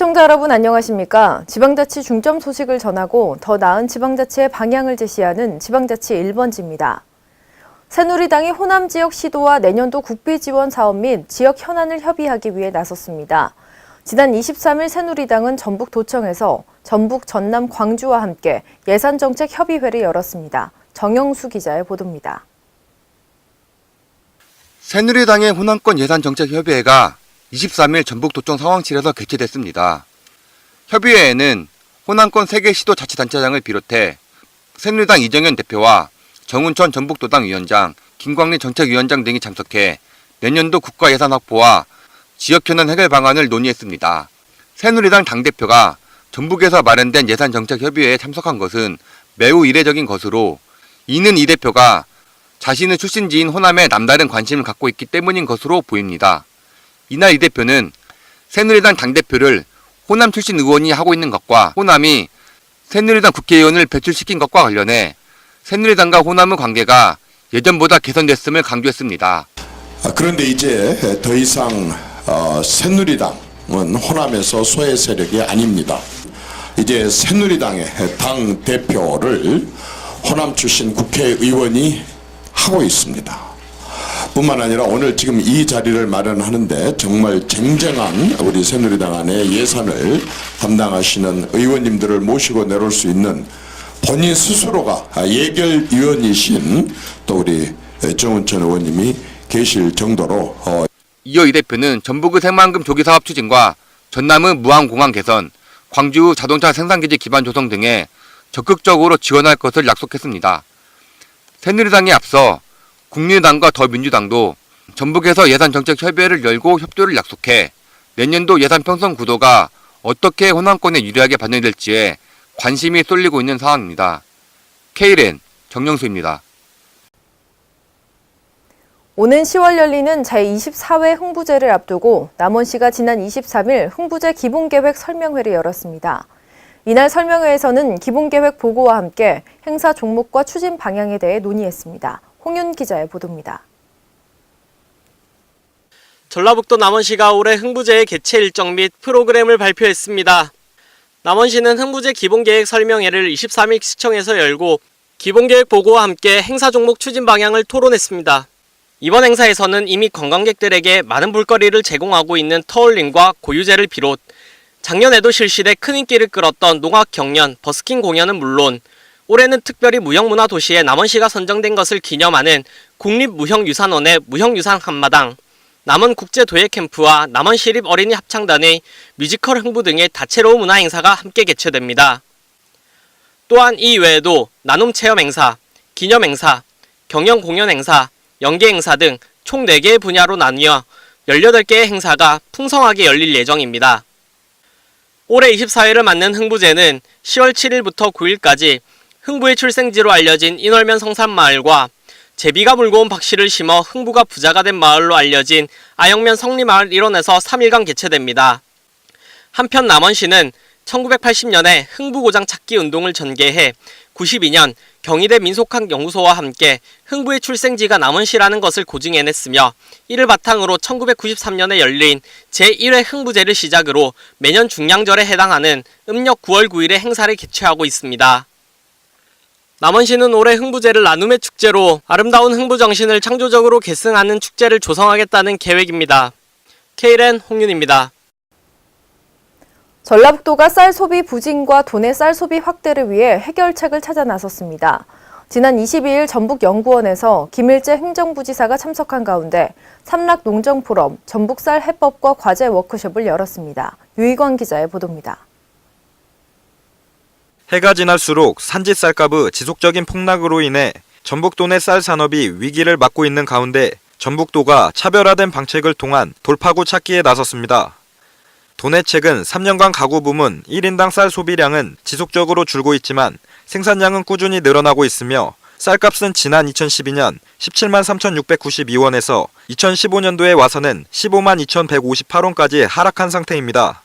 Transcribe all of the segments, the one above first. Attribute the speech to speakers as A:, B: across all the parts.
A: 시청자 여러분 안녕하십니까? 지방자치 중점 소식을 전하고 더 나은 지방자치의 방향을 제시하는 지방자치 1번지입니다. 새누리당이 호남 지역 시도와 내년도 국비 지원 사업 및 지역 현안을 협의하기 위해 나섰습니다. 지난 23일 새누리당은 전북도청에서 전북, 전남, 광주와 함께 예산정책 협의회를 열었습니다. 정영수 기자의 보도입니다.
B: 새누리당의 호남권 예산정책협의회가 23일 전북도청 상황실에서 개최됐습니다. 협의회에는 호남권 3개 시도자치단체장을 비롯해 새누리당 이정현 대표와 정운천 전북도당 위원장, 김광리 정책위원장 등이 참석해 내년도 국가예산 확보와 지역현안 해결 방안을 논의했습니다. 새누리당 당대표가 전북에서 마련된 예산정책협의회에 참석한 것은 매우 이례적인 것으로, 이는 이 대표가 자신의 출신지인 호남에 남다른 관심을 갖고 있기 때문인 것으로 보입니다. 이날 이 대표는 새누리당 당대표를 호남 출신 의원이 하고 있는 것과 호남이 새누리당 국회의원을 배출시킨 것과 관련해 새누리당과 호남의 관계가 예전보다 개선됐음을 강조했습니다.
C: 그런데 이제 더 이상 새누리당은 호남에서 소외 세력이 아닙니다. 이제 새누리당의 당대표를 호남 출신 국회의원이 하고 있습니다. 뿐만 아니라 오늘 지금 이 자리를 마련하는데 정말 쟁쟁한 우리 새누리당 안에 예산을 담당하시는 의원님들을 모시고 내려올 수 있는 본인 스스로가 예결위원이신 또 우리 정운천 의원님이 계실 정도로
B: 이어 이 대표는 전북의 새만금 조기사업 추진과 전남의 무항공항 개선, 광주 자동차 생산기지 기반 조성 등에 적극적으로 지원할 것을 약속했습니다. 새누리당에 앞서 국민의당과 더민주당도 전북에서 예산정책협의회를 열고 협조를 약속해 내년도 예산 편성 구도가 어떻게 호남권에 유리하게 반영될지에 관심이 쏠리고 있는 상황입니다. KLN 정영수입니다.
A: 오는 10월 열리는 제24회 흥부제를 앞두고 남원시가 지난 23일 흥부제 기본계획 설명회를 열었습니다. 이날 설명회에서는 기본계획 보고와 함께 행사 종목과 추진 방향에 대해 논의했습니다. 홍윤 기자의 보도입니다.
D: 전라북도 남원시가 올해 흥부제의 개최 일정 및 프로그램을 발표했습니다. 남원시는 흥부제 기본계획 설명회를 23일 시청에서 열고 기본계획 보고와 함께 행사 종목 추진 방향을 토론했습니다. 이번 행사에서는 이미 관광객들에게 많은 볼거리를 제공하고 있는 터울림과 고유제를 비롯 작년에도 실시돼 큰 인기를 끌었던 농악 경연, 버스킹 공연은 물론 올해는 특별히 무형문화도시에 남원시가 선정된 것을 기념하는 국립무형유산원의 무형유산 한마당, 남원국제도예캠프와 남원시립 어린이 합창단의 뮤지컬 흥부 등의 다채로운 문화행사가 함께 개최됩니다. 또한 이 외에도 나눔체험 행사, 기념행사, 경영공연 행사, 연계행사 등 총 4개의 분야로 나뉘어 18개의 행사가 풍성하게 열릴 예정입니다. 올해 24회를 맞는 흥부제는 10월 7일부터 9일까지 흥부의 출생지로 알려진 인월면 성산마을과 제비가 물고 온 박씨를 심어 흥부가 부자가 된 마을로 알려진 아영면 성리마을 일원에서 3일간 개최됩니다. 한편 남원시는 1980년에 흥부고장 찾기 운동을 전개해 92년 경희대 민속학연구소와 함께 흥부의 출생지가 남원시라는 것을 고증해냈으며 이를 바탕으로 1993년에 열린 제1회 흥부제를 시작으로 매년 중량절에 해당하는 음력 9월 9일에 행사를 개최하고 있습니다. 남원시는 올해 흥부제를 나눔의 축제로 아름다운 흥부 정신을 창조적으로 계승하는 축제를 조성하겠다는 계획입니다. KLN 홍윤입니다.
A: 전라북도가 쌀 소비 부진과 도내 쌀 소비 확대를 위해 해결책을 찾아 나섰습니다. 지난 22일 전북연구원에서 김일재 행정부지사가 참석한 가운데 삼락농정포럼, 전북쌀 해법과 과제 워크숍을 열었습니다. 유희광 기자의 보도입니다.
E: 해가 지날수록 산지 쌀값의 지속적인 폭락으로 인해 전북도 내 쌀 산업이 위기를 맞고 있는 가운데 전북도가 차별화된 방책을 통한 돌파구 찾기에 나섰습니다. 도내 최근 3년간 가구 부문 1인당 쌀 소비량은 지속적으로 줄고 있지만 생산량은 꾸준히 늘어나고 있으며 쌀값은 지난 2012년 17만 3,692원에서 2015년도에 와서는 15만 2,158원까지 하락한 상태입니다.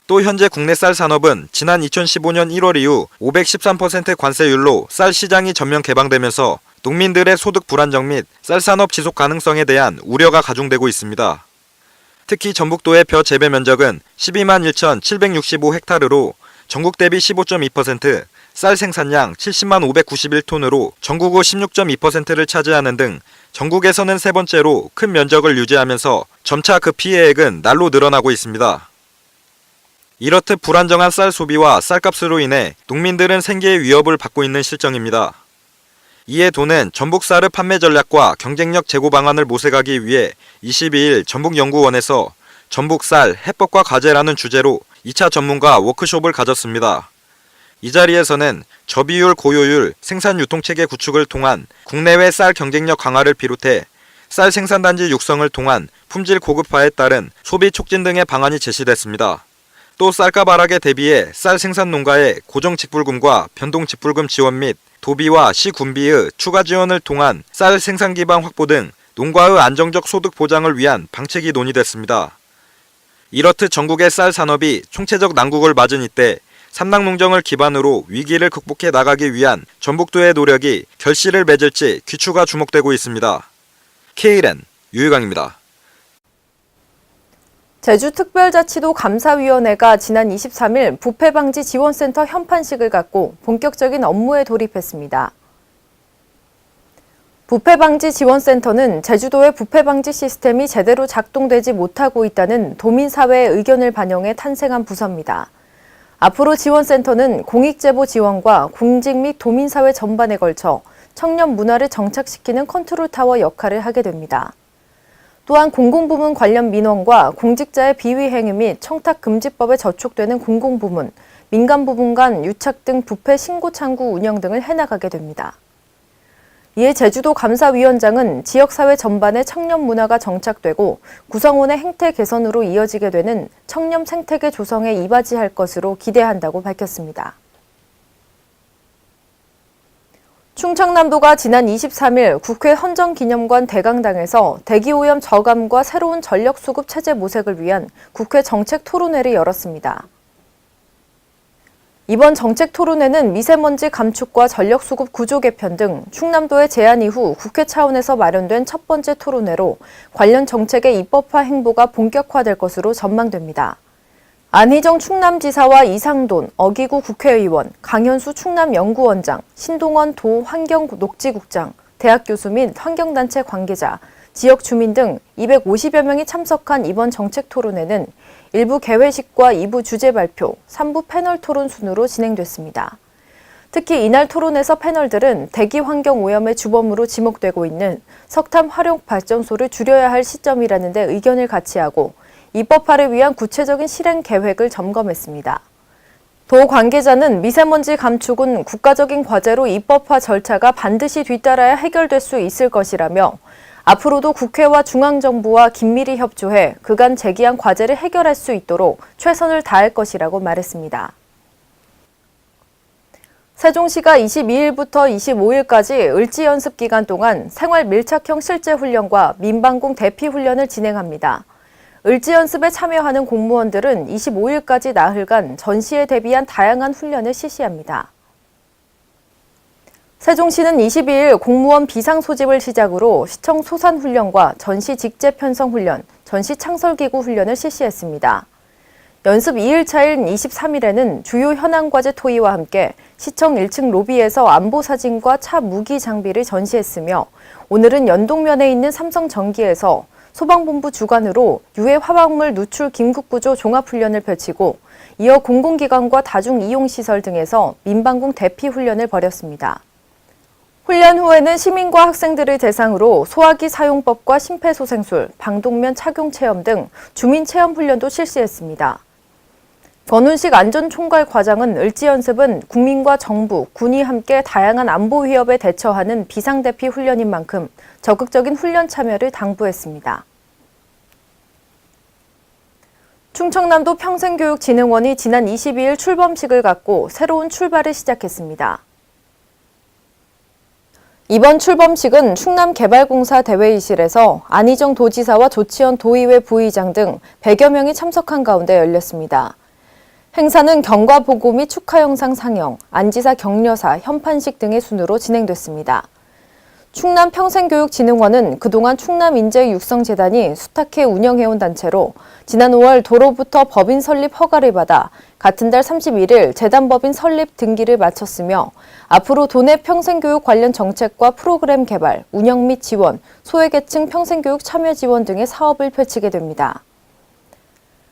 E: 또 현재 국내 쌀 산업은 지난 2015년 1월 이후 513% 관세율로 쌀 시장이 전면 개방되면서 농민들의 소득 불안정 및 쌀 산업 지속 가능성에 대한 우려가 가중되고 있습니다. 특히 전북도의 벼 재배 면적은 12만 1,765헥타르로 전국 대비 15.2%, 쌀 생산량 70만 591톤으로 전국 후 16.2%를 차지하는 등 전국에서는 세 번째로 큰 면적을 유지하면서 점차 그 피해액은 날로 늘어나고 있습니다. 이렇듯 불안정한 쌀 소비와 쌀값으로 인해 농민들은 생계의 위협을 받고 있는 실정입니다. 이에 도는 전북 쌀의 판매 전략과 경쟁력 제고 방안을 모색하기 위해 22일 전북연구원에서 전북 쌀 해법과 과제라는 주제로 2차 전문가 워크숍을 가졌습니다. 이 자리에서는 저비율 고효율 생산 유통체계 구축을 통한 국내외 쌀 경쟁력 강화를 비롯해 쌀 생산단지 육성을 통한 품질 고급화에 따른 소비 촉진 등의 방안이 제시됐습니다. 또 쌀값 하락에 대비해 쌀 생산 농가의 고정 직불금과 변동 직불금 지원 및 도비와 시군비의 추가 지원을 통한 쌀 생산 기반 확보 등 농가의 안정적 소득 보장을 위한 방책이 논의됐습니다. 이렇듯 전국의 쌀 산업이 총체적 난국을 맞은 이때 삼당농정을 기반으로 위기를 극복해 나가기 위한 전북도의 노력이 결실을 맺을지 귀추가 주목되고 있습니다. KLN 유유강입니다.
A: 제주특별자치도 감사위원회가 지난 23일 부패방지 지원센터 현판식을 갖고 본격적인 업무에 돌입했습니다. 부패방지 지원센터는 제주도의 부패방지 시스템이 제대로 작동되지 못하고 있다는 도민사회의 의견을 반영해 탄생한 부서입니다. 앞으로 지원센터는 공익제보 지원과 공직 및 도민사회 전반에 걸쳐 청년 문화를 정착시키는 컨트롤타워 역할을 하게 됩니다. 또한 공공부문 관련 민원과 공직자의 비위 행위 및 청탁금지법에 저촉되는 공공부문, 민간부문 간 유착 등 부패 신고 창구 운영 등을 해나가게 됩니다. 이에 제주도 감사위원장은 지역사회 전반에 청년 문화가 정착되고 구성원의 행태 개선으로 이어지게 되는 청렴 생태계 조성에 이바지할 것으로 기대한다고 밝혔습니다. 충청남도가 지난 23일 국회 헌정기념관 대강당에서 대기오염 저감과 새로운 전력수급 체제 모색을 위한 국회 정책토론회를 열었습니다. 이번 정책토론회는 미세먼지 감축과 전력수급 구조 개편 등 충남도의 제안 이후 국회 차원에서 마련된 첫 번째 토론회로 관련 정책의 입법화 행보가 본격화될 것으로 전망됩니다. 안희정 충남지사와 이상돈, 어기구 국회의원, 강현수 충남연구원장, 신동원 도 환경녹지국장, 대학 교수 및 환경단체 관계자, 지역 주민 등 250여 명이 참석한 이번 정책토론회는 1부 개회식과 2부 주제 발표, 3부 패널 토론 순으로 진행됐습니다. 특히 이날 토론에서 패널들은 대기 환경 오염의 주범으로 지목되고 있는 석탄 화력 발전소를 줄여야 할 시점이라는 데 의견을 같이 하고 입법화를 위한 구체적인 실행 계획을 점검했습니다. 도 관계자는 미세먼지 감축은 국가적인 과제로 입법화 절차가 반드시 뒤따라야 해결될 수 있을 것이라며 앞으로도 국회와 중앙정부와 긴밀히 협조해 그간 제기한 과제를 해결할 수 있도록 최선을 다할 것이라고 말했습니다. 세종시가 22일부터 25일까지 을지 연습 기간 동안 생활 밀착형 실제 훈련과 민방공 대피 훈련을 진행합니다. 을지 연습에 참여하는 공무원들은 25일까지 나흘간 전시에 대비한 다양한 훈련을 실시합니다. 세종시는 22일 공무원 비상 소집을 시작으로 시청 소산 훈련과 전시 직제 편성 훈련, 전시 창설기구 훈련을 실시했습니다. 연습 2일차인 23일에는 주요 현안 과제 토의와 함께 시청 1층 로비에서 안보 사진과 차 무기 장비를 전시했으며 오늘은 연동면에 있는 삼성전기에서 소방본부 주관으로 유해 화학물 누출 긴급구조 종합훈련을 펼치고 이어 공공기관과 다중이용시설 등에서 민방공 대피 훈련을 벌였습니다. 훈련 후에는 시민과 학생들을 대상으로 소화기 사용법과 심폐소생술, 방독면 착용 체험 등 주민 체험 훈련도 실시했습니다. 권훈식 안전총괄 과장은 을지 연습은 국민과 정부, 군이 함께 다양한 안보 위협에 대처하는 비상대피 훈련인 만큼 적극적인 훈련 참여를 당부했습니다. 충청남도 평생교육진흥원이 지난 22일 출범식을 갖고 새로운 출발을 시작했습니다. 이번 출범식은 충남개발공사 대회의실에서 안희정 도지사와 조치현 도의회 부의장 등 100여 명이 참석한 가운데 열렸습니다. 행사는 경과보고 및 축하 영상 상영, 안지사 격려사, 현판식 등의 순으로 진행됐습니다. 충남평생교육진흥원은 그동안 충남인재육성재단이 수탁해 운영해온 단체로 지난 5월 도로부터 법인 설립 허가를 받아 같은 달 31일 재단법인 설립 등기를 마쳤으며 앞으로 도내 평생교육 관련 정책과 프로그램 개발, 운영 및 지원, 소외계층 평생교육 참여 지원 등의 사업을 펼치게 됩니다.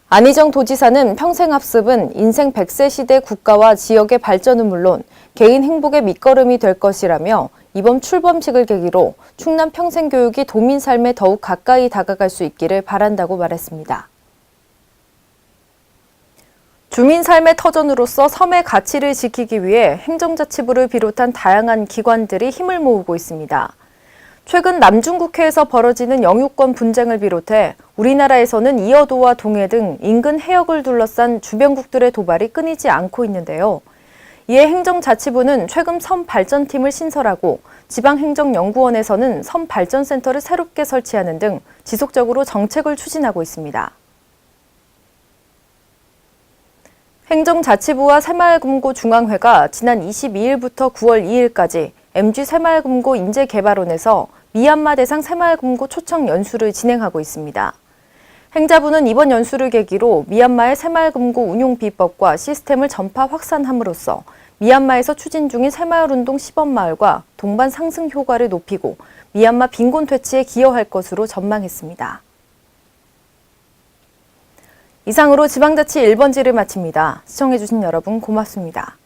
A: 안희정 도지사는 평생학습은 인생 100세 시대 국가와 지역의 발전은 물론 개인 행복의 밑거름이 될 것이라며 이번 출범식을 계기로 충남 평생교육이 도민 삶에 더욱 가까이 다가갈 수 있기를 바란다고 말했습니다. 주민 삶의 터전으로서 섬의 가치를 지키기 위해 행정자치부를 비롯한 다양한 기관들이 힘을 모으고 있습니다. 최근 남중국해에서 벌어지는 영유권 분쟁을 비롯해 우리나라에서는 이어도와 동해 등 인근 해역을 둘러싼 주변국들의 도발이 끊이지 않고 있는데요. 이에 행정자치부는 최근 섬발전팀을 신설하고 지방행정연구원에서는 섬발전센터를 새롭게 설치하는 등 지속적으로 정책을 추진하고 있습니다. 행정자치부와 새마을금고중앙회가 지난 22일부터 9월 2일까지 MG 새마을금고 인재개발원에서 미얀마 대상 새마을금고 초청 연수를 진행하고 있습니다. 행자부는 이번 연수를 계기로 미얀마의 새마을금고 운용 비법과 시스템을 전파 확산함으로써 미얀마에서 추진 중인 새마을운동 시범마을과 동반 상승 효과를 높이고 미얀마 빈곤 퇴치에 기여할 것으로 전망했습니다. 이상으로 지방자치 1번지를 마칩니다. 시청해주신 여러분 고맙습니다.